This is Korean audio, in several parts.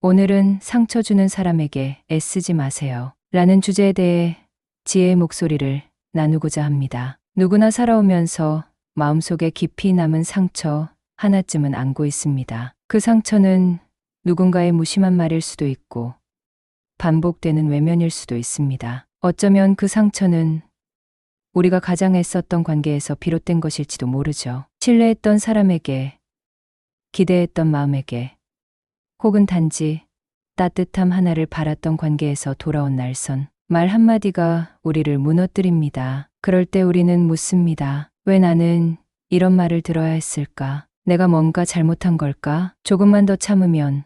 오늘은 상처 주는 사람에게 애쓰지 마세요. 라는 주제에 대해 지혜의 목소리를 나누고자 합니다. 누구나 살아오면서 마음속에 깊이 남은 상처 하나쯤은 안고 있습니다. 그 상처는 누군가의 무심한 말일 수도 있고 반복되는 외면일 수도 있습니다. 어쩌면 그 상처는 우리가 가장 애썼던 관계에서 비롯된 것일지도 모르죠. 신뢰했던 사람에게, 기대했던 마음에게, 혹은 단지 따뜻함 하나를 바랐던 관계에서 돌아온 날선 말 한마디가 우리를 무너뜨립니다. 그럴 때 우리는 묻습니다. 왜 나는 이런 말을 들어야 했을까? 내가 뭔가 잘못한 걸까? 조금만 더 참으면,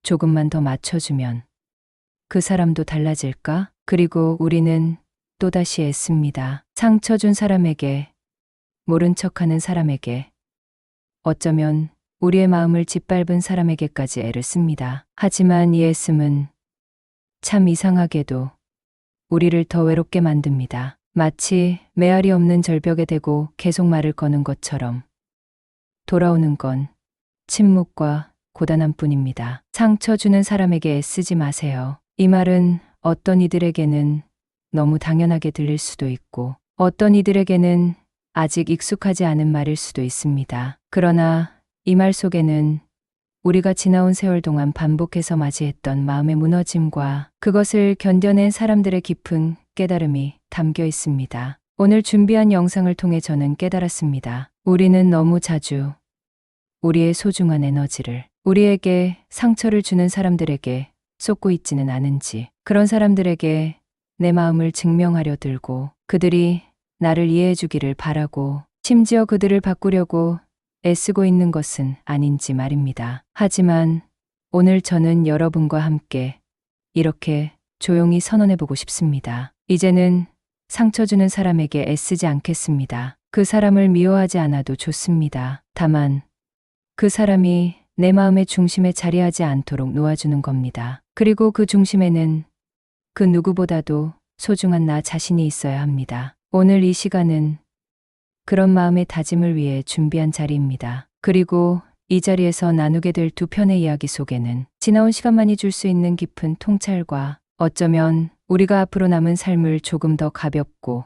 조금만 더 맞춰주면 그 사람도 달라질까? 그리고 우리는 또다시 애씁니다. 상처 준 사람에게, 모른 척하는 사람에게, 어쩌면 우리의 마음을 짓밟은 사람에게까지 애를 씁니다. 하지만 이 애씀은 참 이상하게도 우리를 더 외롭게 만듭니다. 마치 메아리 없는 절벽에 대고 계속 말을 거는 것처럼 돌아오는 건 침묵과 고단함뿐입니다. 상처 주는 사람에게 애쓰지 마세요. 이 말은 어떤 이들에게는 너무 당연하게 들릴 수도 있고 어떤 이들에게는 아직 익숙하지 않은 말일 수도 있습니다. 그러나 이 말 속에는 우리가 지나온 세월 동안 반복해서 맞이했던 마음의 무너짐과 그것을 견뎌낸 사람들의 깊은 깨달음이 담겨 있습니다. 오늘 준비한 영상을 통해 저는 깨달았습니다. 우리는 너무 자주 우리의 소중한 에너지를 우리에게 상처를 주는 사람들에게 쏟고 있지는 않은지, 그런 사람들에게 내 마음을 증명하려 들고 그들이 나를 이해해 주기를 바라고 심지어 그들을 바꾸려고 애쓰고 있는 것은 아닌지 말입니다. 하지만 오늘 저는 여러분과 함께 이렇게 조용히 선언해보고 싶습니다. 이제는 상처 주는 사람에게 애쓰지 않겠습니다. 그 사람을 미워하지 않아도 좋습니다. 다만 그 사람이 내 마음의 중심에 자리하지 않도록 놓아주는 겁니다. 그리고 그 중심에는 그 누구보다도 소중한 나 자신이 있어야 합니다. 오늘 이 시간은 그런 마음의 다짐을 위해 준비한 자리입니다. 그리고 이 자리에서 나누게 될 두 편의 이야기 속에는 지나온 시간만이 줄 수 있는 깊은 통찰과 어쩌면 우리가 앞으로 남은 삶을 조금 더 가볍고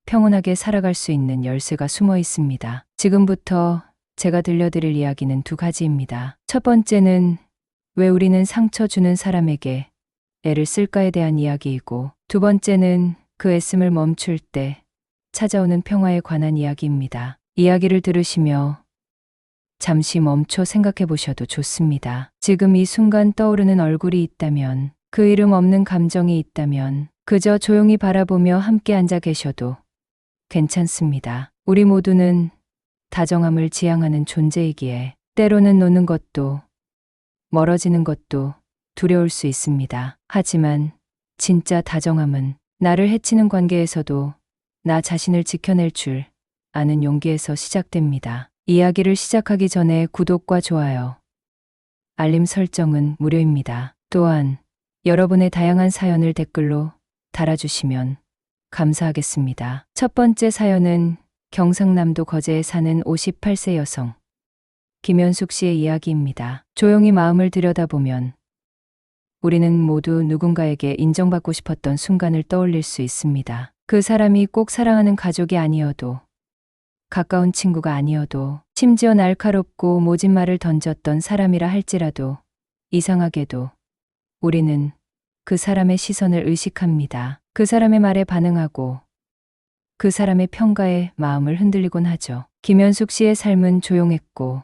평온하게 살아갈 수 있는 열쇠가 숨어 있습니다. 지금부터 제가 들려드릴 이야기는 두 가지입니다. 첫 번째는 왜 우리는 상처 주는 사람에게 애를 쓸까에 대한 이야기이고, 두 번째는 그 애씀을 멈출 때 찾아오는 평화에 관한 이야기입니다. 이야기를 들으시며 잠시 멈춰 생각해 보셔도 좋습니다. 지금 이 순간 떠오르는 얼굴이 있다면, 그 이름 없는 감정이 있다면 그저 조용히 바라보며 함께 앉아 계셔도 괜찮습니다. 우리 모두는 다정함을 지향하는 존재이기에 때로는 노는 것도 멀어지는 것도 두려울 수 있습니다. 하지만 진짜 다정함은 나를 해치는 관계에서도 나 자신을 지켜낼 줄 아는 용기에서 시작됩니다. 이야기를 시작하기 전에 구독과 좋아요, 알림 설정은 무료입니다. 또한 여러분의 다양한 사연을 댓글로 달아주시면 감사하겠습니다. 첫 번째 사연은 경상남도 거제에 사는 58세 여성 김현숙 씨의 이야기입니다. 조용히 마음을 들여다보면 우리는 모두 누군가에게 인정받고 싶었던 순간을 떠올릴 수 있습니다. 그 사람이 꼭 사랑하는 가족이 아니어도, 가까운 친구가 아니어도, 심지어 날카롭고 모진 말을 던졌던 사람이라 할지라도 이상하게도 우리는 그 사람의 시선을 의식합니다. 그 사람의 말에 반응하고 그 사람의 평가에 마음을 흔들리곤 하죠. 김현숙 씨의 삶은 조용했고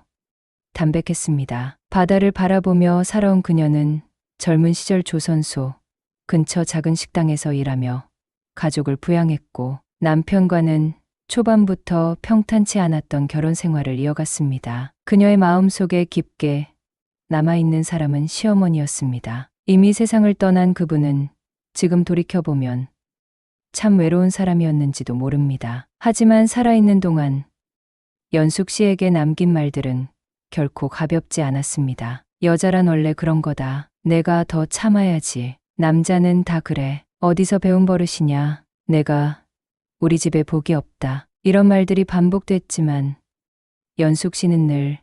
담백했습니다. 바다를 바라보며 살아온 그녀는 젊은 시절 조선소 근처 작은 식당에서 일하며 가족을 부양했고, 남편과는 초반부터 평탄치 않았던 결혼 생활을 이어갔습니다. 그녀의 마음속에 깊게 남아있는 사람은 시어머니였습니다. 이미 세상을 떠난 그분은 지금 돌이켜보면 참 외로운 사람이었는지도 모릅니다. 하지만 살아있는 동안 연숙 씨에게 남긴 말들은 결코 가볍지 않았습니다. 여자란 원래 그런 거다. 내가 더 참아야지. 남자는 다 그래. 어디서 배운 버릇이냐. 내가 우리 집에 복이 없다. 이런 말들이 반복됐지만 연숙 씨는 늘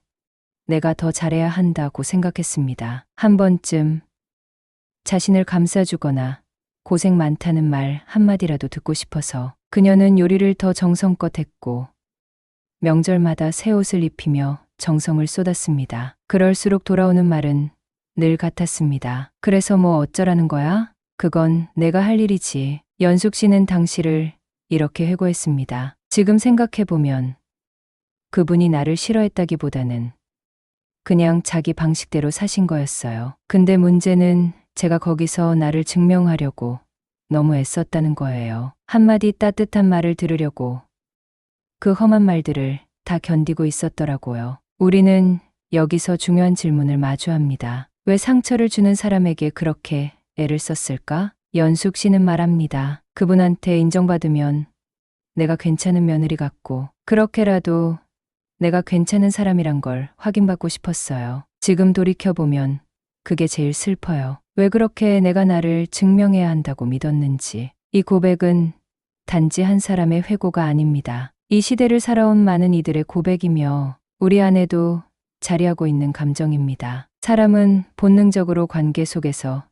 내가 더 잘해야 한다고 생각했습니다. 한 번쯤 자신을 감싸주거나 고생 많다는 말 한마디라도 듣고 싶어서. 그녀는 요리를 더 정성껏 했고 명절마다 새 옷을 입히며 정성을 쏟았습니다. 그럴수록 돌아오는 말은 늘 같았습니다. 그래서 뭐 어쩌라는 거야? 그건 내가 할 일이지. 연숙 씨는 당시를 이렇게 회고했습니다. 지금 생각해보면 그분이 나를 싫어했다기보다는 그냥 자기 방식대로 사신 거였어요. 근데 문제는 제가 거기서 나를 증명하려고 너무 애썼다는 거예요. 한마디 따뜻한 말을 들으려고 그 험한 말들을 다 견디고 있었더라고요. 우리는 여기서 중요한 질문을 마주합니다. 왜 상처를 주는 사람에게 그렇게 애를 썼을까? 연숙 씨는 말합니다. 그분한테 인정받으면 내가 괜찮은 며느리 같고 그렇게라도 내가 괜찮은 사람이란 걸 확인받고 싶었어요. 지금 돌이켜보면 그게 제일 슬퍼요. 왜 그렇게 내가 나를 증명해야 한다고 믿었는지. 이 고백은 단지 한 사람의 회고가 아닙니다. 이 시대를 살아온 많은 이들의 고백이며 우리 안에도 자리하고 있는 감정입니다. 사람은 본능적으로 관계 속에서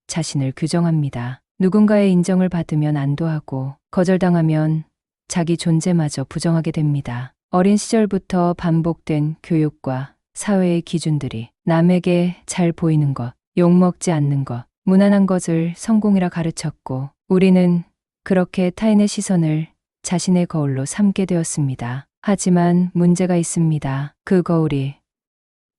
자신을 규정합니다. 누군가의 인정을 받으면 안도하고 거절당하면 자기 존재마저 부정하게 됩니다. 어린 시절부터 반복된 교육과 사회의 기준들이 남에게 잘 보이는 것, 욕먹지 않는 것, 무난한 것을 성공이라 가르쳤고 우리는 그렇게 타인의 시선을 자신의 거울로 삼게 되었습니다. 하지만 문제가 있습니다. 그 거울이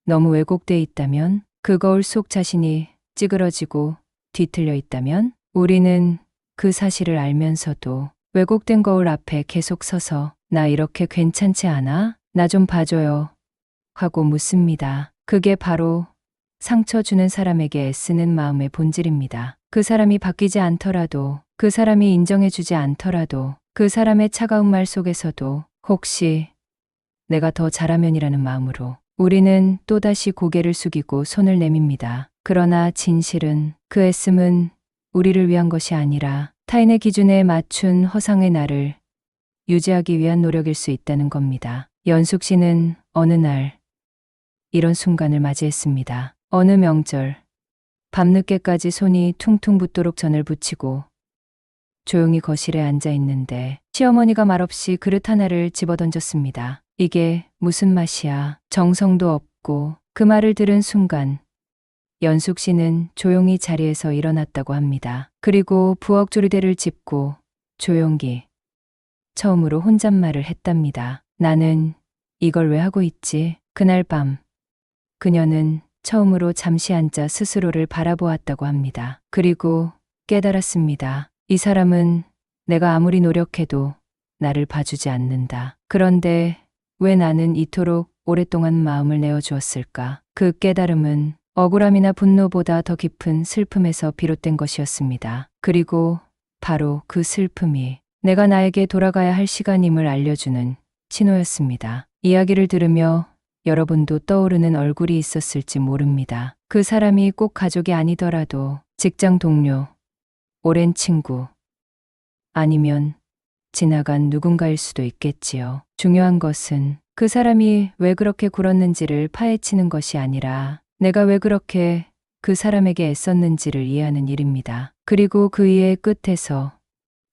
너무 왜곡돼 있다면, 그 거울 속 자신이 찌그러지고 뒤틀려 있다면 우리는 그 사실을 알면서도 왜곡된 거울 앞에 계속 서서 나 이렇게 괜찮지 않아? 나 좀 봐줘요. 하고 묻습니다. 그게 바로 상처 주는 사람에게 애쓰는 마음의 본질입니다. 그 사람이 바뀌지 않더라도, 그 사람이 인정해주지 않더라도, 그 사람의 차가운 말 속에서도 혹시 내가 더 잘하면이라는 마음으로 우리는 또다시 고개를 숙이고 손을 내밉니다. 그러나 진실은 그 애씀은 우리를 위한 것이 아니라 타인의 기준에 맞춘 허상의 나를 유지하기 위한 노력일 수 있다는 겁니다. 연숙 씨는 어느 날 이런 순간을 맞이했습니다. 어느 명절, 밤늦게까지 손이 퉁퉁 붓도록 전을 부치고 조용히 거실에 앉아 있는데 시어머니가 말없이 그릇 하나를 집어던졌습니다. 이게 무슨 맛이야? 정성도 없고. 그 말을 들은 순간 연숙 씨는 조용히 자리에서 일어났다고 합니다. 그리고 부엌 조리대를 짚고 조용히 처음으로 혼잣말을 했답니다. 나는 이걸 왜 하고 있지? 그날 밤 그녀는 처음으로 잠시 앉아 스스로를 바라보았다고 합니다. 그리고 깨달았습니다. 이 사람은 내가 아무리 노력해도 나를 봐주지 않는다. 그런데 왜 나는 이토록 오랫동안 마음을 내어주었을까? 그 깨달음은 억울함이나 분노보다 더 깊은 슬픔에서 비롯된 것이었습니다. 그리고 바로 그 슬픔이 내가 나에게 돌아가야 할 시간임을 알려주는 신호였습니다. 이야기를 들으며 여러분도 떠오르는 얼굴이 있었을지 모릅니다. 그 사람이 꼭 가족이 아니더라도 직장 동료, 오랜 친구, 아니면 지나간 누군가일 수도 있겠지요. 중요한 것은 그 사람이 왜 그렇게 굴었는지를 파헤치는 것이 아니라 내가 왜 그렇게 그 사람에게 애썼는지를 이해하는 일입니다. 그리고 그 이해의 끝에서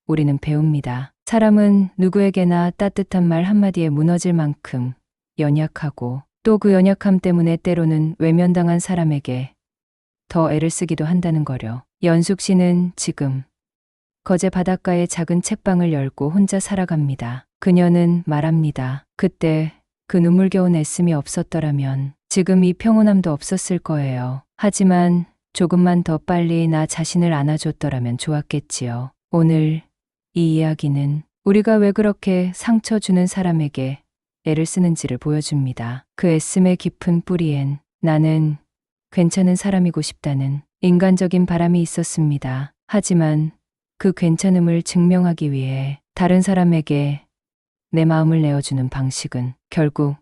우리는 배웁니다. 사람은 누구에게나 따뜻한 말 한마디에 무너질 만큼 연약하고 또 그 연약함 때문에 때로는 외면당한 사람에게 더 애를 쓰기도 한다는 거려. 연숙 씨는 지금 거제 바닷가의 작은 책방을 열고 혼자 살아갑니다. 그녀는 말합니다. 그때 그 눈물겨운 애씀이 없었더라면 지금 이 평온함도 없었을 거예요. 하지만 조금만 더 빨리 나 자신을 안아줬더라면 좋았겠지요. 오늘 이 이야기는 우리가 왜 그렇게 상처 주는 사람에게 애를 쓰는지를 보여줍니다. 그 애씀의 깊은 뿌리엔 나는 괜찮은 사람이고 싶다는 인간적인 바람이 있었습니다. 하지만 그 괜찮음을 증명하기 위해 다른 사람에게 내 마음을 내어주는 방식은 결국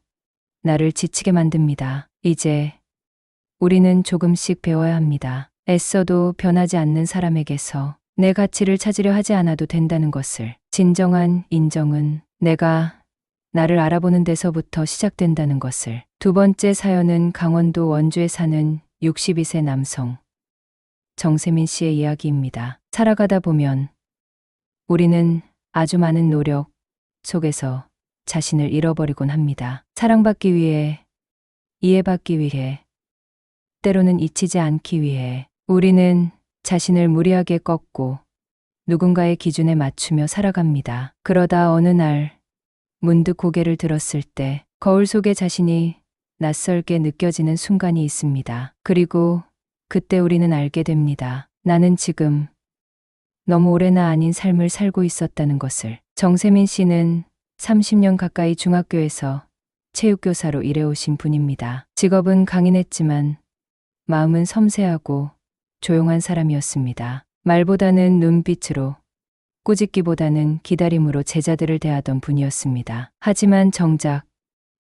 나를 지치게 만듭니다. 이제 우리는 조금씩 배워야 합니다. 애써도 변하지 않는 사람에게서 내 가치를 찾으려 하지 않아도 된다는 것을. 진정한 인정은 내가 나를 알아보는 데서부터 시작된다는 것을. 두 번째 사연은 강원도 원주에 사는 62세 남성 정세민 씨의 이야기입니다. 살아가다 보면 우리는 아주 많은 노력 속에서 자신을 잃어버리곤 합니다. 사랑받기 위해, 이해받기 위해, 때로는 잊히지 않기 위해 우리는 자신을 무리하게 꺾고 누군가의 기준에 맞추며 살아갑니다. 그러다 어느 날 문득 고개를 들었을 때 거울 속에 자신이 낯설게 느껴지는 순간이 있습니다. 그리고 그때 우리는 알게 됩니다. 나는 지금 너무 오래나 아닌 삶을 살고 있었다는 것을. 정세민 씨는 30년 가까이 중학교에서 체육교사로 일해오신 분입니다. 직업은 강인했지만 마음은 섬세하고 조용한 사람이었습니다. 말보다는 눈빛으로, 꾸짖기보다는 기다림으로 제자들을 대하던 분이었습니다. 하지만 정작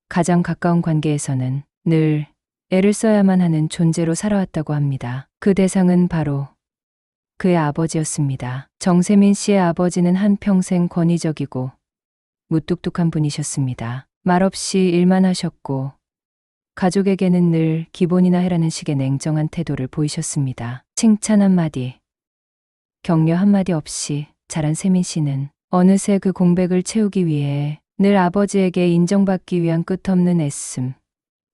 가장 가까운 관계에서는 늘 애를 써야만 하는 존재로 살아왔다고 합니다. 그 대상은 바로 그의 아버지였습니다. 정세민 씨의 아버지는 한평생 권위적이고 무뚝뚝한 분이셨습니다. 말없이 일만 하셨고 가족에게는 늘 기본이나 해라는 식의 냉정한 태도를 보이셨습니다. 칭찬 한마디, 격려 한마디 없이 자란 세민 씨는 어느새 그 공백을 채우기 위해 늘 아버지에게 인정받기 위한 끝없는 애씀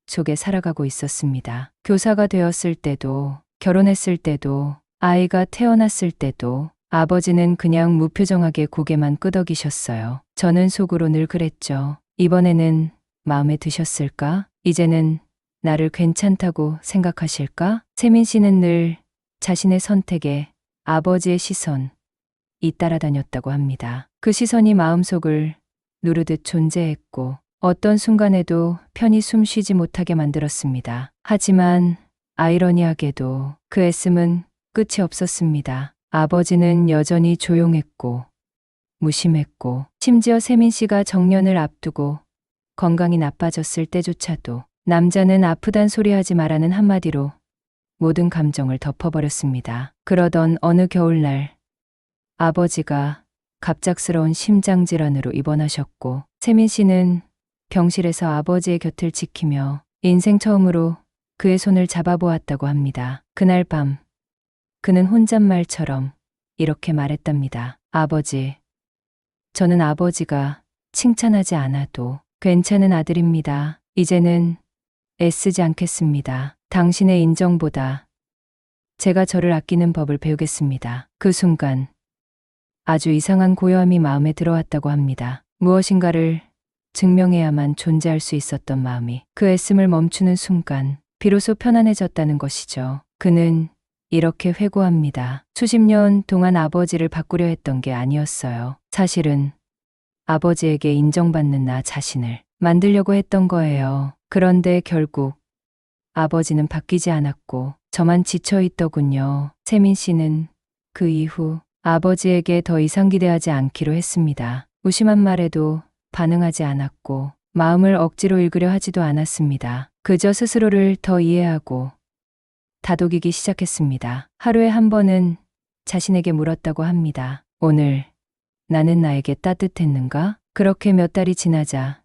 속에 살아가고 있었습니다. 교사가 되었을 때도, 결혼했을 때도, 아이가 태어났을 때도 아버지는 그냥 무표정하게 고개만 끄덕이셨어요. 저는 속으로 늘 그랬죠. 이번에는 마음에 드셨을까? 이제는 나를 괜찮다고 생각하실까? 세민 씨는 늘 자신의 선택에 아버지의 시선이 따라다녔다고 합니다. 그 시선이 마음속을 누르듯 존재했고 어떤 순간에도 편히 숨 쉬지 못하게 만들었습니다. 하지만 아이러니하게도 그 애씀은 끝이 없었습니다. 아버지는 여전히 조용했고 무심했고 심지어 세민 씨가 정년을 앞두고 건강이 나빠졌을 때조차도 남자는 아프단 소리 하지 말라는 한마디로 모든 감정을 덮어버렸습니다. 그러던 어느 겨울날 아버지가 갑작스러운 심장질환으로 입원하셨고 세민 씨는 병실에서 아버지의 곁을 지키며 인생 처음으로 그의 손을 잡아보았다고 합니다. 그날 밤 그는 혼잣말처럼 이렇게 말했답니다. 아버지, 저는 아버지가 칭찬하지 않아도 괜찮은 아들입니다. 이제는 애쓰지 않겠습니다. 당신의 인정보다 제가 저를 아끼는 법을 배우겠습니다. 그 순간 아주 이상한 고요함이 마음에 들어왔다고 합니다. 무엇인가를 증명해야만 존재할 수 있었던 마음이 그 애씀을 멈추는 순간 비로소 편안해졌다는 것이죠. 그는 이렇게 회고합니다. 수십 년 동안 아버지를 바꾸려 했던 게 아니었어요. 사실은 아버지에게 인정받는 나 자신을 만들려고 했던 거예요. 그런데 결국 아버지는 바뀌지 않았고 저만 지쳐 있더군요. 세민 씨는 그 이후 아버지에게 더 이상 기대하지 않기로 했습니다. 무심한 말에도 반응하지 않았고 마음을 억지로 읽으려 하지도 않았습니다. 그저 스스로를 더 이해하고 다독이기 시작했습니다. 하루에 한 번은 자신에게 물었다고 합니다. 오늘 나는 나에게 따뜻했는가? 그렇게 몇 달이 지나자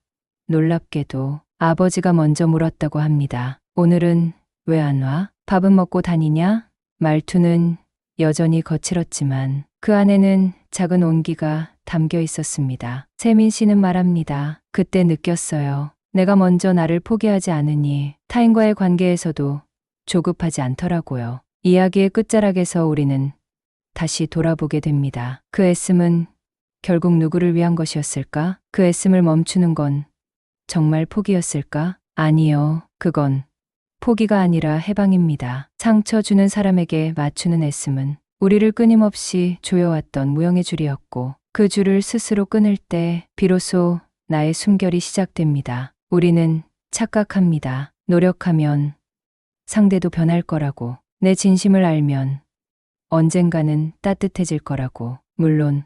놀랍게도 아버지가 먼저 물었다고 합니다. 오늘은 왜 안 와? 밥은 먹고 다니냐? 말투는 여전히 거칠었지만 그 안에는 작은 온기가 담겨 있었습니다. 세민 씨는 말합니다. 그때 느꼈어요. 내가 먼저 나를 포기하지 않으니 타인과의 관계에서도 조급하지 않더라고요. 이야기의 끝자락에서 우리는 다시 돌아보게 됩니다. 그 애씀은 결국 누구를 위한 것이었을까? 그 애씀을 멈추는 건 정말 포기였을까? 아니요. 그건 포기가 아니라 해방입니다. 상처 주는 사람에게 맞추는 애씀은 우리를 끊임없이 조여왔던 무형의 줄이었고 그 줄을 스스로 끊을 때 비로소 나의 숨결이 시작됩니다. 우리는 착각합니다. 노력하면 상대도 변할 거라고, 내 진심을 알면 언젠가는 따뜻해질 거라고. 물론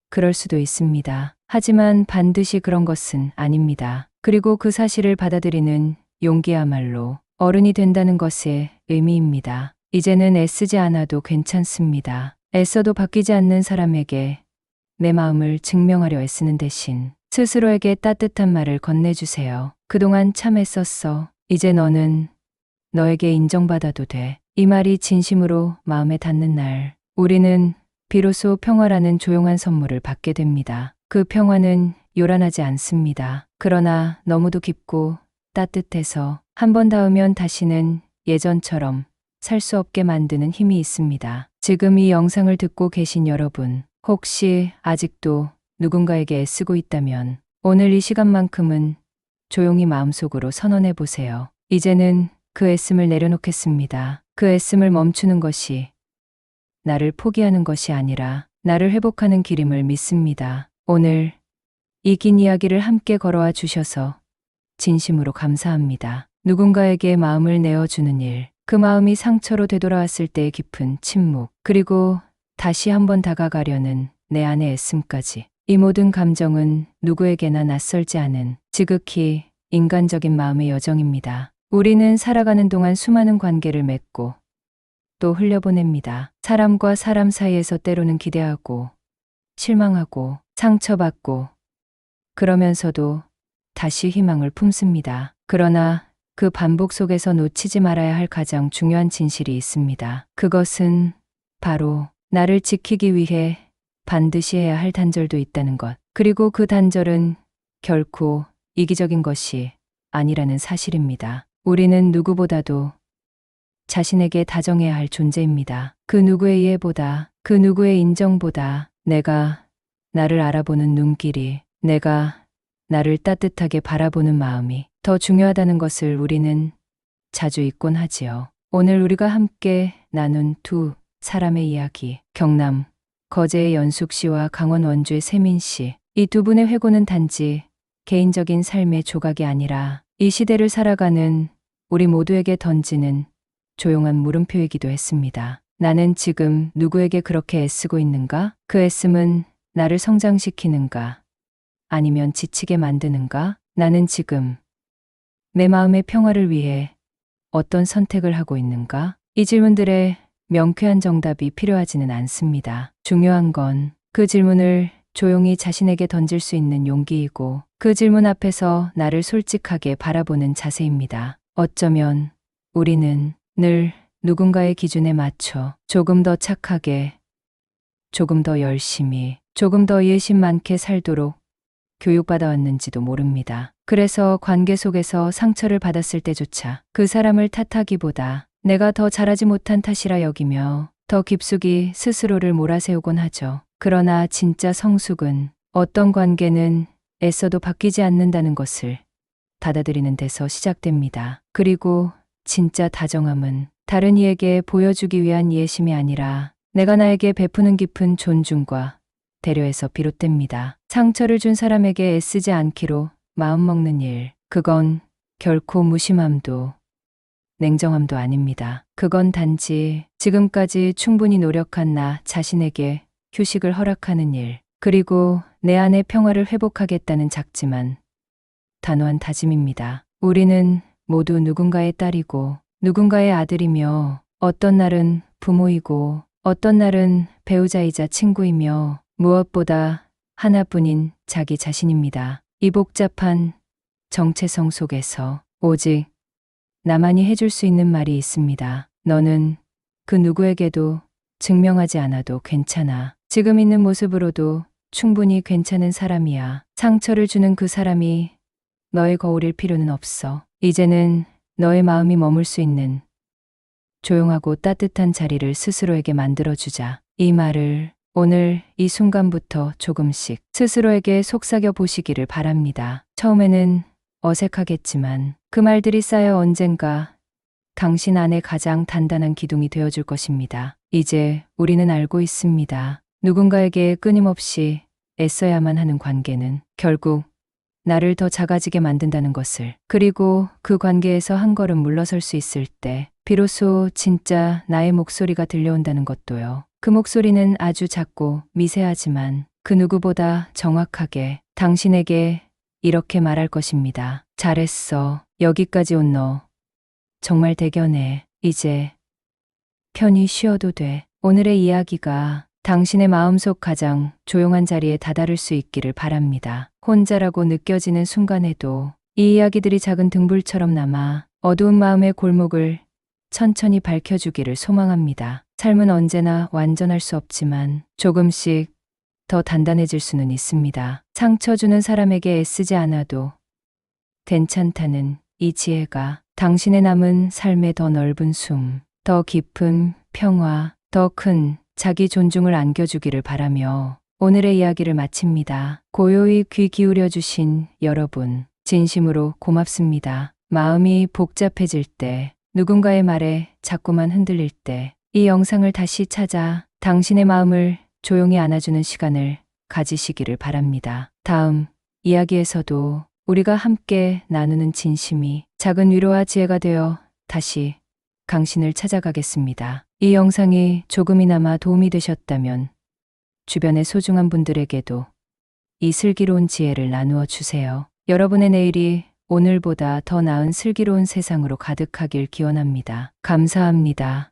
그럴 수도 있습니다. 하지만 반드시 그런 것은 아닙니다. 그리고 그 사실을 받아들이는 용기야말로 어른이 된다는 것의 의미입니다. 이제는 애쓰지 않아도 괜찮습니다. 애써도 바뀌지 않는 사람에게 내 마음을 증명하려 애쓰는 대신 스스로에게 따뜻한 말을 건네주세요. 그동안 참 애썼어. 이제 너는 너에게 인정받아도 돼. 이 말이 진심으로 마음에 닿는 날, 우리는 비로소 평화라는 조용한 선물을 받게 됩니다. 그 평화는 요란하지 않습니다. 그러나 너무도 깊고 따뜻해서 한 번 닿으면 다시는 예전처럼 살 수 없게 만드는 힘이 있습니다. 지금 이 영상을 듣고 계신 여러분, 혹시 아직도 누군가에게 애쓰고 있다면 오늘 이 시간만큼은 조용히 마음속으로 선언해 보세요. 이제는 그 애씀을 내려놓겠습니다. 그 애씀을 멈추는 것이 나를 포기하는 것이 아니라 나를 회복하는 길임을 믿습니다. 오늘 이 긴 이야기를 함께 걸어와 주셔서 진심으로 감사합니다. 누군가에게 마음을 내어주는 일, 그 마음이 상처로 되돌아왔을 때의 깊은 침묵, 그리고 다시 한번 다가가려는 내 안의 애씀까지. 이 모든 감정은 누구에게나 낯설지 않은 지극히 인간적인 마음의 여정입니다. 우리는 살아가는 동안 수많은 관계를 맺고 또 흘려보냅니다. 사람과 사람 사이에서 때로는 기대하고 실망하고 상처받고 그러면서도 다시 희망을 품습니다. 그러나 그 반복 속에서 놓치지 말아야 할 가장 중요한 진실이 있습니다. 그것은 바로 나를 지키기 위해 반드시 해야 할 단절도 있다는 것. 그리고 그 단절은 결코 이기적인 것이 아니라는 사실입니다. 우리는 누구보다도 자신에게 다정해야 할 존재입니다. 그 누구의 이해보다, 그 누구의 인정보다 내가 나를 알아보는 눈길이, 내가 나를 따뜻하게 바라보는 마음이 더 중요하다는 것을 우리는 자주 잊곤 하지요. 오늘 우리가 함께 나눈 두 사람의 이야기, 경남 거제의 연숙 씨와 강원 원주의 세민 씨. 이 두 분의 회고는 단지 개인적인 삶의 조각이 아니라 이 시대를 살아가는 우리 모두에게 던지는 조용한 물음표이기도 했습니다. 나는 지금 누구에게 그렇게 애쓰고 있는가? 그 애씀은 나를 성장시키는가? 아니면 지치게 만드는가? 나는 지금 내 마음의 평화를 위해 어떤 선택을 하고 있는가? 이 질문들의 명쾌한 정답이 필요하지는 않습니다. 중요한 건 그 질문을 조용히 자신에게 던질 수 있는 용기이고 그 질문 앞에서 나를 솔직하게 바라보는 자세입니다. 어쩌면 우리는 늘 누군가의 기준에 맞춰 조금 더 착하게, 조금 더 열심히, 조금 더 예심 많게 살도록 교육받아 왔는지도 모릅니다. 그래서 관계 속에서 상처를 받았을 때조차 그 사람을 탓하기보다 내가 더 잘하지 못한 탓이라 여기며 더 깊숙이 스스로를 몰아세우곤 하죠. 그러나 진짜 성숙은 어떤 관계는 애써도 바뀌지 않는다는 것을 받아들이는 데서 시작됩니다. 그리고 진짜 다정함은 다른 이에게 보여주기 위한 이해심이 아니라 내가 나에게 베푸는 깊은 존중과 배려에서 비롯됩니다. 상처를 준 사람에게 애쓰지 않기로 마음먹는 일, 그건 결코 무심함도 냉정함도 아닙니다. 그건 단지 지금까지 충분히 노력한 나 자신에게 휴식을 허락하는 일, 그리고 내 안의 평화를 회복하겠다는 작지만 단호한 다짐입니다. 우리는 모두 누군가의 딸이고 누군가의 아들이며 어떤 날은 부모이고 어떤 날은 배우자이자 친구이며 무엇보다 하나뿐인 자기 자신입니다. 이 복잡한 정체성 속에서 오직 나만이 해줄 수 있는 말이 있습니다. 너는 그 누구에게도 증명하지 않아도 괜찮아. 지금 있는 모습으로도 충분히 괜찮은 사람이야. 상처를 주는 그 사람이 너의 거울일 필요는 없어. 이제는 너의 마음이 머물 수 있는 조용하고 따뜻한 자리를 스스로에게 만들어주자. 이 말을 오늘 이 순간부터 조금씩 스스로에게 속삭여 보시기를 바랍니다. 처음에는 어색하겠지만 그 말들이 쌓여 언젠가 당신 안에 가장 단단한 기둥이 되어줄 것입니다. 이제 우리는 알고 있습니다. 누군가에게 끊임없이 애써야만 하는 관계는 결국 나를 더 작아지게 만든다는 것을, 그리고 그 관계에서 한 걸음 물러설 수 있을 때 비로소 진짜 나의 목소리가 들려온다는 것도요. 그 목소리는 아주 작고 미세하지만 그 누구보다 정확하게 당신에게 이렇게 말할 것입니다. 잘했어. 여기까지 온 너 정말 대견해. 이제 편히 쉬어도 돼. 오늘의 이야기가 당신의 마음속 가장 조용한 자리에 다다를 수 있기를 바랍니다. 혼자라고 느껴지는 순간에도 이 이야기들이 작은 등불처럼 남아 어두운 마음의 골목을 천천히 밝혀주기를 소망합니다. 삶은 언제나 완전할 수 없지만 조금씩 더 단단해질 수는 있습니다. 상처 주는 사람에게 애쓰지 않아도 괜찮다는 이 지혜가 당신의 남은 삶의 더 넓은 숨, 더 깊은 평화, 더 큰 자기 존중을 안겨주기를 바라며 오늘의 이야기를 마칩니다. 고요히 귀 기울여 주신 여러분, 진심으로 고맙습니다. 마음이 복잡해질 때, 누군가의 말에 자꾸만 흔들릴 때, 이 영상을 다시 찾아 당신의 마음을 조용히 안아주는 시간을 가지시기를 바랍니다. 다음 이야기에서도 우리가 함께 나누는 진심이 작은 위로와 지혜가 되어 다시 당신을 찾아가겠습니다. 이 영상이 조금이나마 도움이 되셨다면 주변의 소중한 분들에게도 이 슬기로운 지혜를 나누어 주세요. 여러분의 내일이 오늘보다 더 나은 슬기로운 세상으로 가득하길 기원합니다. 감사합니다.